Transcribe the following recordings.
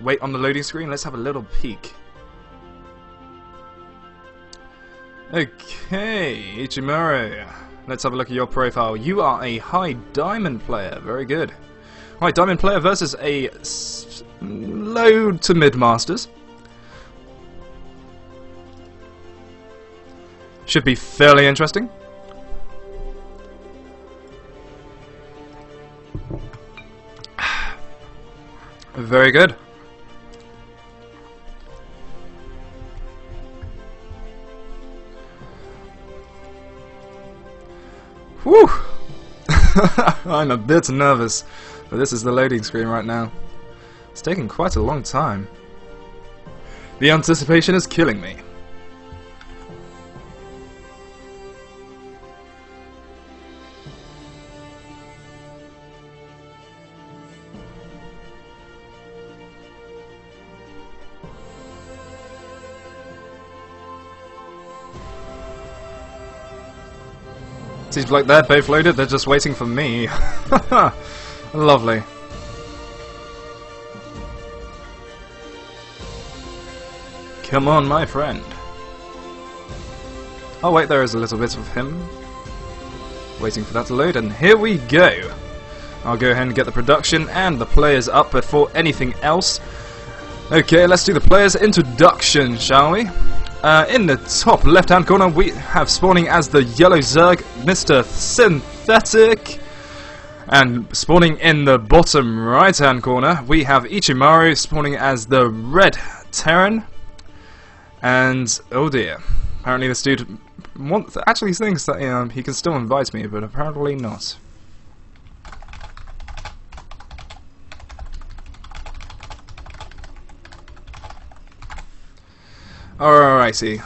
wait on the loading screen. Let's have a little peek. Okay, Ichimaruu. Let's have a look at your profile. You are a high diamond player. Very good. High diamond player versus a low to mid masters. Should be fairly interesting. Very good. Whew! I'm a bit nervous, but this is the loading screen right now. It's taking quite a long time. The anticipation is killing me. Seems like they're both loaded, they're just waiting for me. Lovely. Come on, my friend. Oh wait, there is a little bit of him. Waiting for that to load, and here we go. I'll go ahead and get the production and the players up before anything else. Okay, let's do the players' introduction, shall we? In the top left-hand corner, we have spawning as the yellow Zerg, Mr. SynthetiQ. And spawning in the bottom right-hand corner, we have Ichimaruu spawning as the red Terran. And, oh dear, apparently this dude actually thinks that he can still invite me, but apparently not. Alrighty.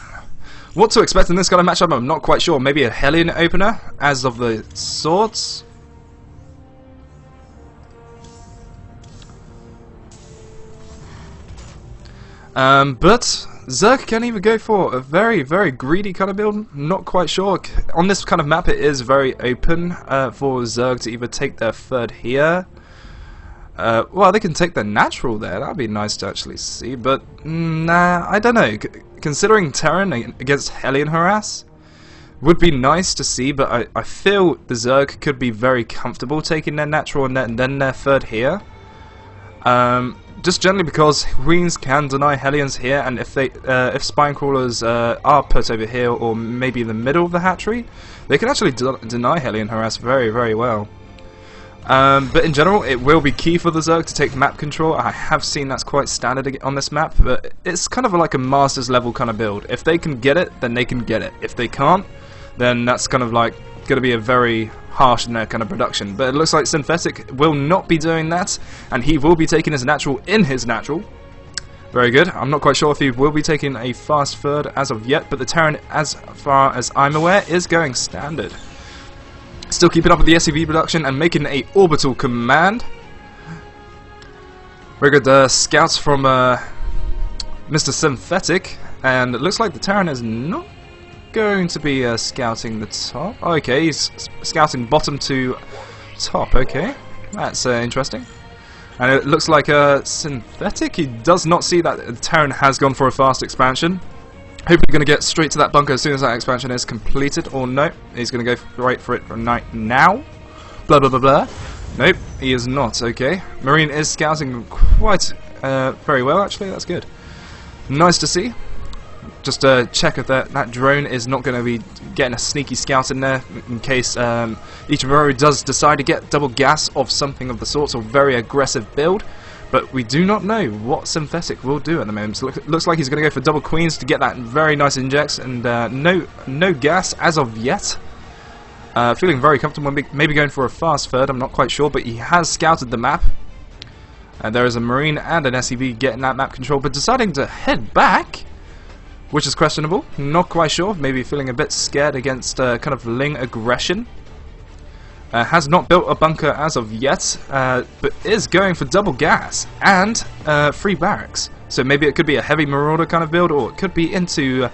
What to expect in this kind of matchup, I'm not quite sure. Maybe a Hellion opener, as of the sorts. But Zerg can either go for a very, very greedy kind of build. I'm not quite sure. On this kind of map, it is very open for Zerg to either take their third here. Well, they can take the natural there. That'd be nice to actually see, but nah, I don't know. Considering Terran against Hellion Harass would be nice to see, but I feel the Zerg could be very comfortable taking their natural and then their third here. Just generally because Queens can deny Hellions here, and if Spine Crawlers are put over here or maybe in the middle of the hatchery, they can actually deny Hellion Harass very, very well. But in general, it will be key for the Zerg to take map control. I have seen that's quite standard on this map, but it's kind of like a Masters level kind of build. If they can get it, then they can get it. If they can't, then that's kind of like going to be a very harsh in their kind of production. But it looks like SynthetiQ will not be doing that, and he will be taking his natural in his natural. Very good. I'm not quite sure if he will be taking a fast third as of yet, but the Terran, as far as I'm aware, is going standard. Still keeping up with the SCV production and making a orbital command. Very good scouts from Mr. SynthetiQ, and it looks like the Terran is not going to be scouting the top. Okay, he's scouting bottom to top. Okay, that's interesting. And it looks like SynthetiQ, he does not see that the Terran has gone for a fast expansion. Hopefully going to get straight to that bunker as soon as that expansion is completed, or no, he's going to go right for it right now. Blah blah blah blah. Nope, he is not. Okay, Marine is scouting quite very well actually. That's good. Nice to see. Just check if that drone is not going to be getting a sneaky scout in there in case Ichimaruu does decide to get double gas of something of the sorts, or very aggressive build. But we do not know what SynthetiQ will do at the moment. So looks like he's going to go for double queens to get that very nice injects, and no gas as of yet. Feeling very comfortable, maybe going for a fast third, I'm not quite sure, but he has scouted the map. There is a Marine and an SCV getting that map control, but deciding to head back, which is questionable. Not quite sure, maybe feeling a bit scared against kind of Ling aggression. Has not built a bunker as of yet, but is going for double gas and 3 barracks. So maybe it could be a heavy marauder kind of build, or it could be into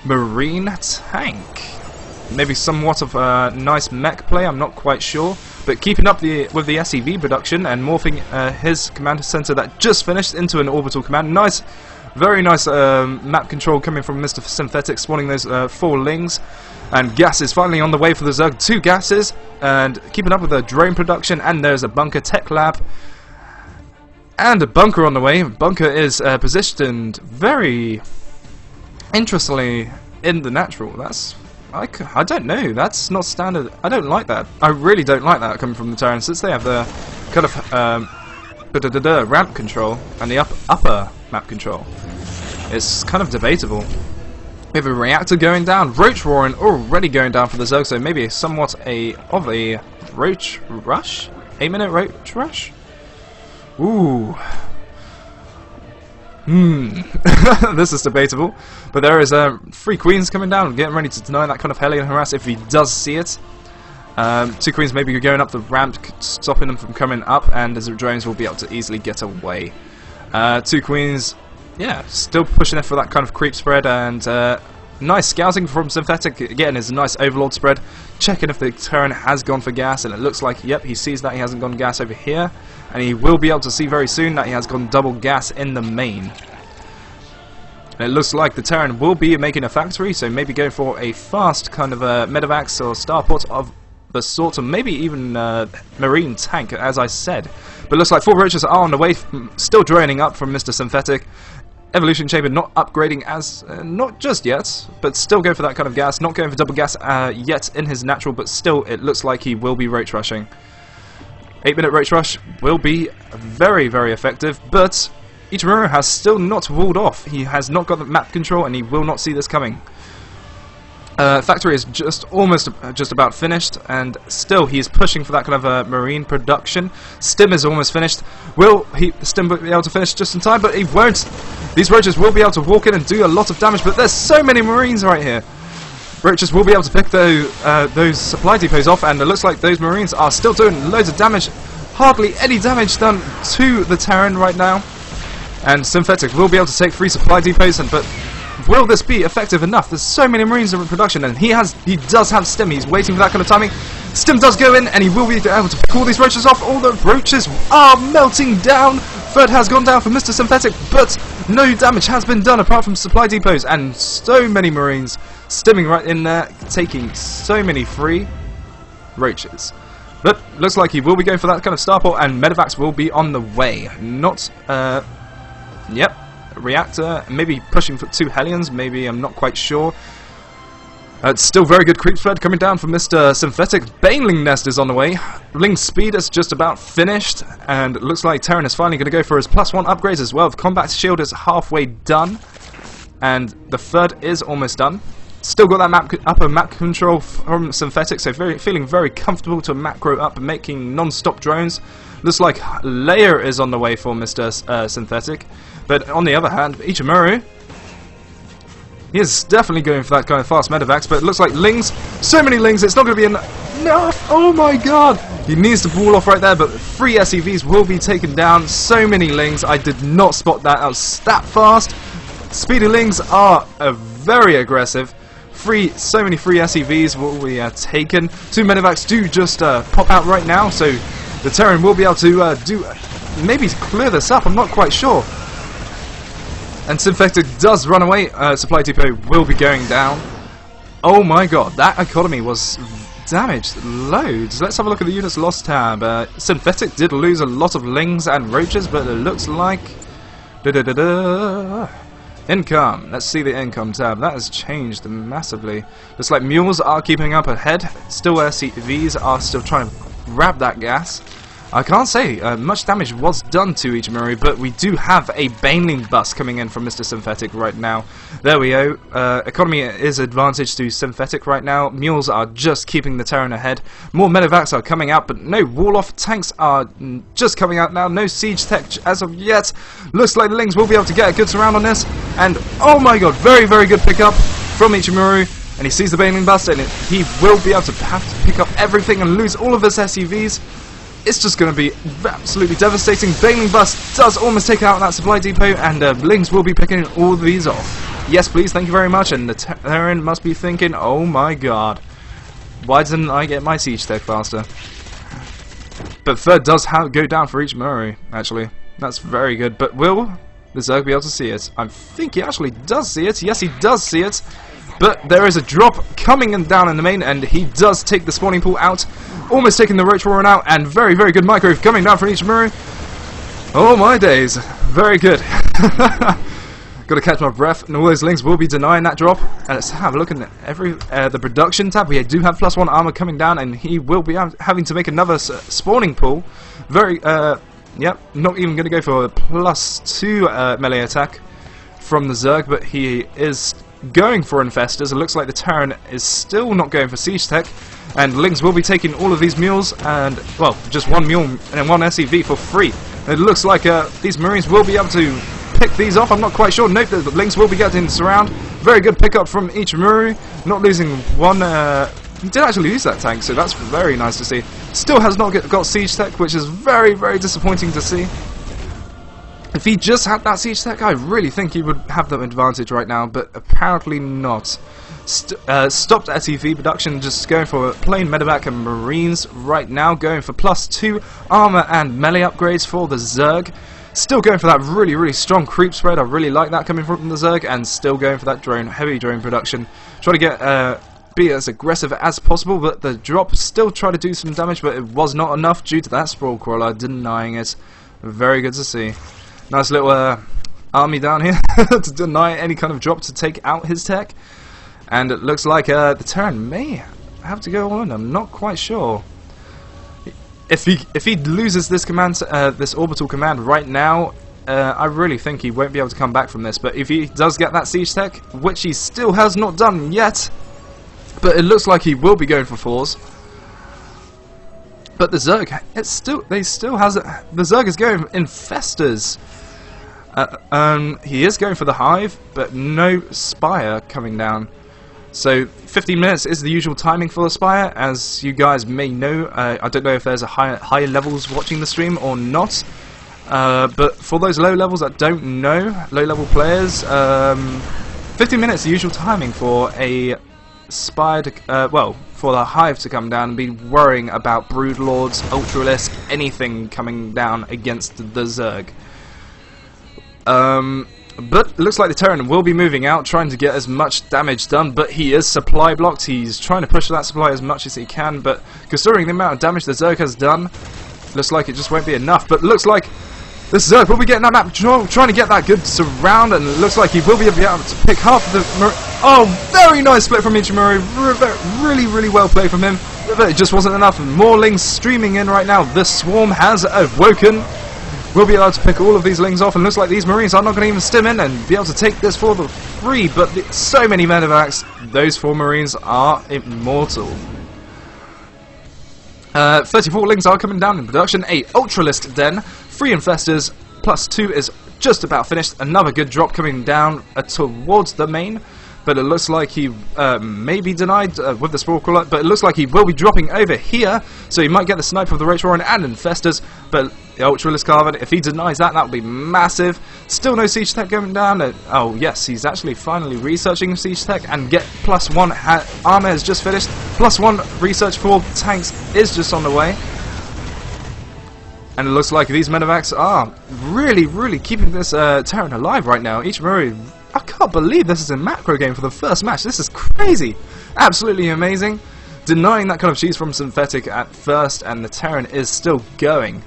Marine tank. Maybe somewhat of a nice mech play, I'm not quite sure. but keeping up with the SCV production and morphing his command center that just finished into an orbital command. Nice, very nice map control coming from Mr. Synthetic, spawning those 4 lings. And gas is finally on the way for the Zerg. 2 gases, and keeping up with the drone production, and there's a bunker tech lab. And a bunker on the way. Bunker is positioned very interestingly in the natural. That's... I don't know, that's not standard. I don't like that. I really don't like that coming from the Terran, since they have the kind of ramp control and the upper map control. It's kind of debatable. We have a reactor going down, Roach Roaring already going down for the Zerg, so maybe somewhat of a Roach rush? 8-minute Roach rush? Ooh. This is debatable, but there is 3 queens coming down, getting ready to deny that kind of Hellion harass if he does see it. 2 queens maybe going up the ramp, stopping them from coming up, and as the drones will be able to easily get away. 2 queens, yeah, still pushing it for that kind of creep spread, and nice scouting from Synthetic, again is a nice overlord spread, checking if the Terran has gone for gas, and it looks like, yep, he sees that he hasn't gone gas over here, and he will be able to see very soon that he has gone double gas in the main. And it looks like the Terran will be making a factory, so maybe going for a fast kind of medevacs or starport of the sort, or maybe even marine tank, as I said. But it looks like 4 roaches are on the way, still droning up from Mr. Synthetic. Evolution Chamber not upgrading as, not just yet, but still go for that kind of gas, not going for double gas yet in his natural, but still it looks like he will be roach rushing. 8-minute Roach Rush will be very, very effective, but Ichimaruu has still not walled off. He has not got the map control, and he will not see this coming. Factory is almost about finished, and still he is pushing for that kind of marine production. Stim is almost finished. Will Stim be able to finish just in time? But he won't. These roaches will be able to walk in and do a lot of damage, but there's so many marines right here. Roaches will be able to pick those supply depots off, and it looks like those marines are still doing loads of damage. Hardly any damage done to the Terran right now. And Synthetic will be able to take 3 supply depots, but will this be effective enough? There's so many marines in production, and he does have Stim. He's waiting for that kind of timing. Stim does go in, and he will be able to pick all these roaches off. All the roaches are melting down. Third has gone down for Mr. Synthetic, but no damage has been done apart from supply depots, and so many marines stimming right in there, taking so many free roaches. But looks like he will be going for that kind of starport, and medevacs will be on the way. Not, yep, reactor, maybe pushing for 2 Hellions, maybe, I'm not quite sure. It's still very good creep spread coming down from Mr. Synthetic. Baneling Nest is on the way. Ling Speed is just about finished, and it looks like Terran is finally going to go for his +1 upgrades as well. The Combat Shield is halfway done, and the third is almost done. Still got that upper map control from Synthetic, so feeling very comfortable to macro up, making non-stop drones. Looks like Layer is on the way for Mr. Synthetic, but on the other hand, Ichimaruu, he is definitely going for that kind of fast medevacs, but it looks like Lings, so many Lings, it's not going to be enough. Oh my god! He needs to wall off right there, but 3 SCVs will be taken down. So many Lings, I did not spot that. I was that fast. Speedy Lings are very aggressive. So many free SCVs will be taken. 2 medevacs do just pop out right now, so the Terran will be able to maybe clear this up, I'm not quite sure. And Synthetic does run away. Supply depot will be going down. Oh my god, that economy was damaged loads. Let's have a look at the units lost tab. Synthetic did lose a lot of Lings and Roaches, but it looks like... Income. Let's see the income tab. That has changed massively. Looks like mules are keeping up ahead. Still SCVs are still trying to grab that gas. I can't say much damage was done to Ichimaruu, but we do have a Baneling bus coming in from Mr. Synthetic right now. There we go. Economy is advantage to Synthetic right now. Mules are just keeping the Terran ahead. More medevacs are coming out, but no wall-off tanks are just coming out now. No siege tech as of yet. Looks like the Lings will be able to get a good surround on this. And oh my god, very, very good pickup from Ichimaruu. And he sees the Baneling bus, and he will be able to have to pick up everything and lose all of his SCVs. It's just going to be absolutely devastating. Baneling bus does almost take out that supply depot, and Lings will be picking all these off. Yes, please, thank you very much. And the Terran must be thinking, oh my god, why didn't I get my siege tech faster? But third does go down for Ichimaruu, actually. That's very good. But will the Zerg be able to see it? I think he actually does see it. Yes, he does see it. But there is a drop coming down in the main, and he does take the spawning pool out. Almost taking the Roach Warren out, and very, very good micro coming down from Ichimaruu. Oh my days. Very good. Got to catch my breath, and all those lings will be denying that drop. And let's have a look at the production tab. We do have +1 armor coming down, and he will be having to make another spawning pool. Very, yep, not even going to go for a +2 melee attack from the Zerg, but he is going for infestors. It looks like the Terran is still not going for siege tech, and lings will be taking all of these mules, and, well, just one mule and one SCV for free. It looks like these Marines will be able to pick these off. I'm not quite sure. Nope, the lings will be getting surround. Very good pickup from Ichimaruu. Not losing one. He did actually lose that tank, so that's very nice to see. Still has not got siege tech, which is very, very disappointing to see. If he just had that siege tech, I really think he would have the advantage right now, but apparently not. Stopped SEV production, just going for plain medevac and Marines right now, going for +2 armor and melee upgrades for the Zerg. Still going for that really, really strong creep spread. I really like that coming from the Zerg, and still going for that heavy drone production. Try to get be as aggressive as possible, but the drop still try to do some damage, but it was not enough due to that sprawl crawler denying it. Very good to see. Nice little army down here to deny any kind of drop to take out his tech. And it looks like the Terran may have to go on. I'm not quite sure. If he loses this command, this orbital command right now, I really think he won't be able to come back from this. But if he does get that siege tech, which he still has not done yet, but it looks like he will be going for 4s. But the Zerg, the Zerg is going infestors. He is going for the hive, but no spire coming down. So 15 minutes is the usual timing for the spire, as you guys may know. I don't know if there's a higher levels watching the stream or not, but for those low levels that don't know, low level players, 15 minutes is the usual timing for a spire to, well, for the hive to come down and be worrying about broodlords, ultralisk, anything coming down against the Zerg. But it looks like the Terran will be moving out, trying to get as much damage done, but he is supply blocked. He's trying to push that supply as much as he can, but considering the amount of damage the Zerg has done, looks like it just won't be enough. But it looks like this Zerg will be getting that map, trying to get that good surround, and it looks like he will be able to pick half of the... Oh, very nice split from Ichimaruu. Really, really well played from him, but it just wasn't enough. More lings streaming in right now. The swarm has awoken. We'll be able to pick all of these lings off, and looks like these Marines are not going to even stim in and be able to take this for the free, but so many medevacs, those 4 Marines are immortal. 34 lings are coming down in production, 8 Ultralisk Den, 3 Infestors, +2 is just about finished, another good drop coming down towards the main, but it looks like he may be denied with the Sprawl Crawler, but it looks like he will be dropping over here, so he might get the snipe of the Roach Warren and Infestors, but the Ultralisk Carbon, if he denies that, that would be massive. Still no siege tech going down. Oh yes, he's actually finally researching siege tech, and get +1 armor is just finished. +1 research for tanks is just on the way. And it looks like these medevacs are really, really keeping this Terran alive right now. Ichimaruu, I can't believe this is a macro game for the first match. This is crazy. Absolutely amazing. Denying that kind of cheese from SynthetiQ at first, and the Terran is still going.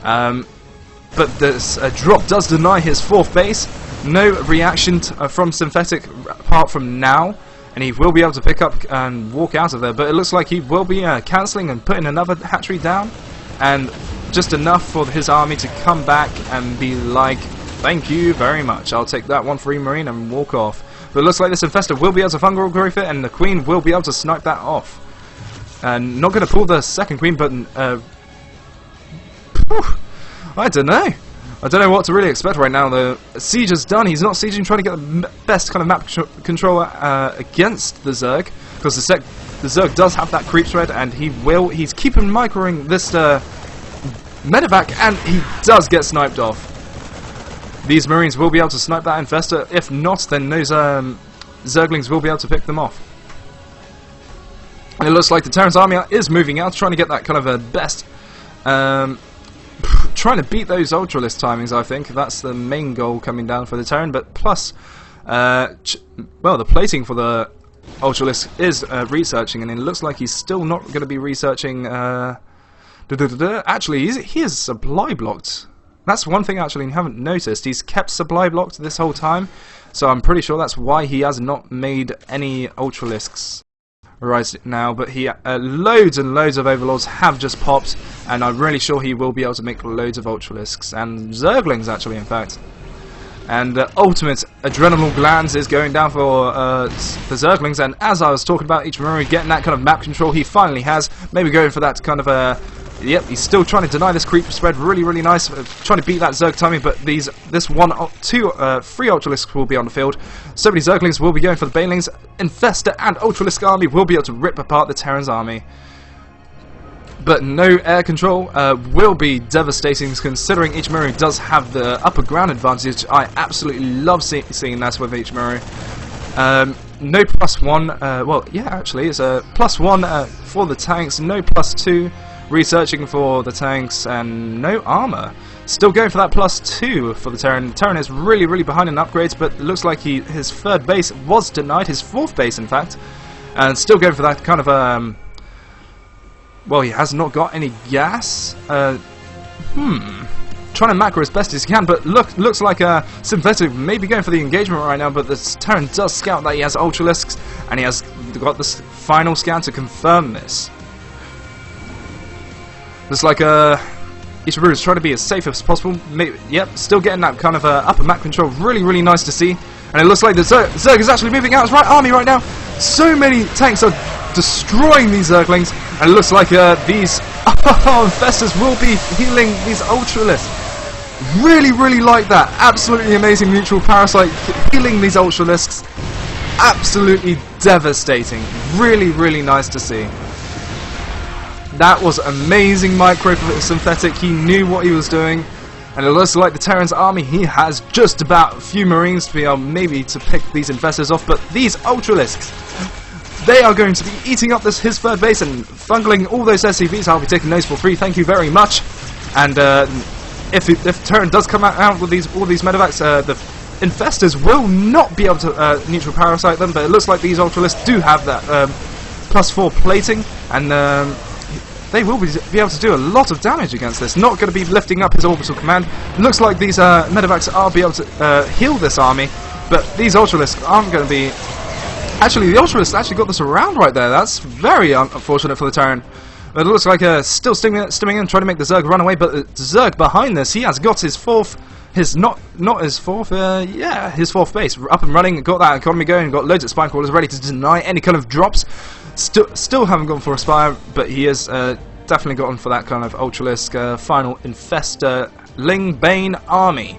But this drop does deny his 4th base. No reaction from SynthetiQ apart from now, and he will be able to pick up and walk out of there. But it looks like he will be cancelling and putting another hatchery down, and just enough for his army to come back and be like, thank you very much, I'll take that one free Marine and walk off. But it looks like this Infestor will be able to fungal growth it, and the Queen will be able to snipe that off. And not going to pull the second Queen, but I don't know. I don't know what to really expect right now. The siege is done. He's not sieging, trying to get the best kind of map controller against the Zerg, because the Zerg does have that creep spread, and he's keeping microing this medevac, and he does get sniped off. These Marines will be able to snipe that Infestor. If not, then those Zerglings will be able to pick them off. And it looks like the Terran's army is moving out, trying to get that kind of best trying to beat those Ultralisk timings, I think. That's the main goal coming down for the Terran, but plus, well, the plating for the Ultralisk is researching, and it looks like he's still not going to be researching. Actually, he is supply blocked. That's one thing actually you haven't noticed. He's kept supply blocked this whole time, so I'm pretty sure that's why he has not made any Ultralisks right now. But he loads and loads of Overlords have just popped, and I'm really sure he will be able to make loads of Ultralisks and Zerglings actually, in fact. And ultimate adrenal glands is going down for the Zerglings, and as I was talking about Ichimaruu getting that kind of map control, he finally has. Maybe going for that kind of yep, he's still trying to deny this creep spread. Really, really nice. Trying to beat that Zerg timing, but three Ultralisks will be on the field. So many Zerglings will be going for the Banelings. Infestor and Ultralisk army will be able to rip apart the Terran's army. But no air control will be devastating, considering Ichimaruu does have the upper ground advantage. I absolutely love seeing that with Ichimaruu. No +1, well, yeah, actually, it's a +1 for the tanks, no +2 researching for the tanks, and no armor. Still going for that +2 for the Terran. Terran is really, really behind in upgrades, but it looks like his third base was denied, his fourth base, in fact, and still going for that kind of, well, he has not got any gas. Trying to macro as best as he can, but looks like SynthetiQ may be going for the engagement right now, but the Terran does scout that he has Ultralisks, and he has got this final scan to confirm this. Looks like Ichimaruu is trying to be as safe as possible. Yep, still getting that kind of upper map control. Really, really nice to see. And it looks like the Zerg is actually moving out his right army right now. So many tanks are destroying these Zerglings, and it looks like these Infestors will be healing these Ultralisks. Really, really like that. Absolutely amazing neutral parasite healing these Ultralisks. Absolutely devastating. Really, really nice to see. That was amazing micro for SynthetiQ. He knew what he was doing. And it looks like the Terran's army, he has just about a few Marines to be able maybe to pick these Infestors off. But these Ultralisks, they are going to be eating up his third base and fungling all those SCVs. I'll be taking those for free. Thank you very much. And if Terran does come out with all these medevacs, the Infestors will not be able to neutral parasite them. But it looks like these Ultralisks do have that +4 plating, and they will be able to do a lot of damage against this. Not going to be lifting up his orbital command. Looks like these medevacs are be able to heal this army, but these Ultralisks aren't going to be. Actually, the Ultralisk actually got this around right there. That's very unfortunate for the Terran. But it looks like still stimming in, trying to make the Zerg run away. But the Zerg behind this, he has got his fourth, his not his fourth, yeah, his fourth base up and running. Got that economy going. Got loads of spine crawlers ready to deny any kind of drops. Still haven't gone for a spire, but he has definitely gotten for that kind of Ultralisk final Infestor Ling Bane army.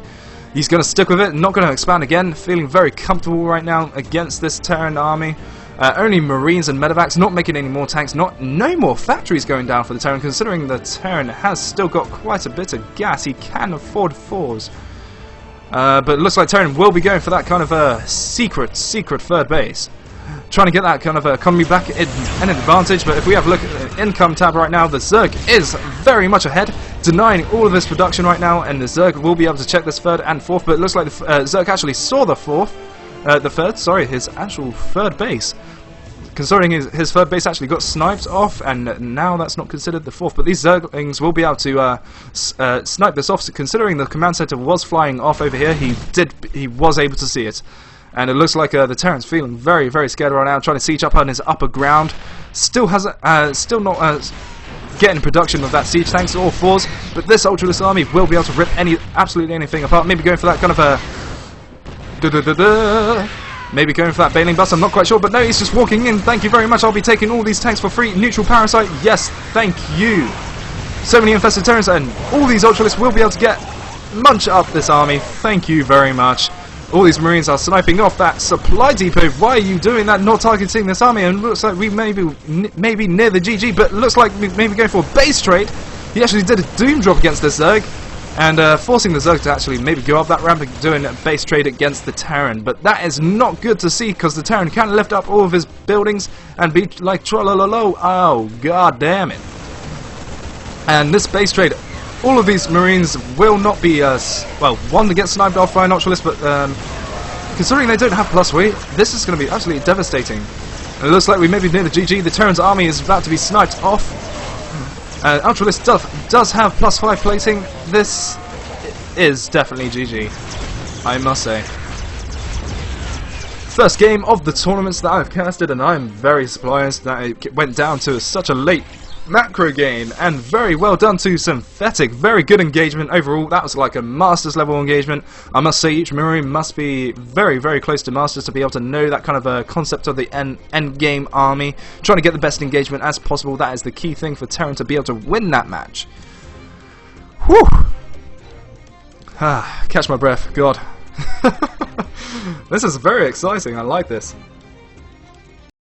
He's going to stick with it, not going to expand again, feeling very comfortable right now against this Terran army. Only Marines and medevacs, not making any more tanks, no more factories going down for the Terran, considering the Terran has still got quite a bit of gas. He can afford 4s. But it looks like Terran will be going for that kind of secret third base. Trying to get that kind of economy back in an advantage, but if we have a look at the income tab right now, the Zerg is very much ahead, denying all of this production right now, and the Zerg will be able to check this third and fourth, but it looks like the Zerg actually saw the third, his actual third base. Considering his third base actually got sniped off, and now that's not considered the fourth, but these Zerglings will be able to snipe this off, considering the command center was flying off over here, he was able to see it. And it looks like the Terran's feeling very, very scared right now, trying to siege up on his upper ground. Still not getting production of that siege tanks or 4s, but this Ultralisk army will be able to rip absolutely anything apart. Maybe going for that kind of maybe going for that Baneling bust, I'm not quite sure, but no, he's just walking in. Thank you very much, I'll be taking all these tanks for free. Neutral parasite, yes, thank you. So many infested Terrans, and all these Ultralisks will be able to munch up this army. Thank you very much. All these Marines are sniping off that supply depot. Why are you doing that? Not targeting this army. And looks like we may be near the GG, but looks like we may be going for a base trade. He actually did a doom drop against this Zerg, and forcing the Zerg to actually maybe go up that ramp and doing a base trade against the Terran. But that is not good to see, because the Terran can lift up all of his buildings and be like trollololo. Oh, god damn it. And this base trade, all of these Marines will not be, well, one to get sniped off by an Ultralist, but considering they don't have plus weight, this is going to be absolutely devastating. And it looks like we may be near the GG. The Terran's army is about to be sniped off. Ultralist does have +5 plating. This is definitely GG, I must say. First game of the tournaments that I've casted, and I'm very surprised that it went down to such a late macro game, and very well done to SynthetiQ. Very good engagement overall. That was like a Masters level engagement. I must say Ichimaruu must be very, very close to Masters to be able to know that kind of a concept of the end game army. Trying to get the best engagement as possible. That is the key thing for Terran to be able to win that match. Whew! Catch my breath. God. This is very exciting. I like this.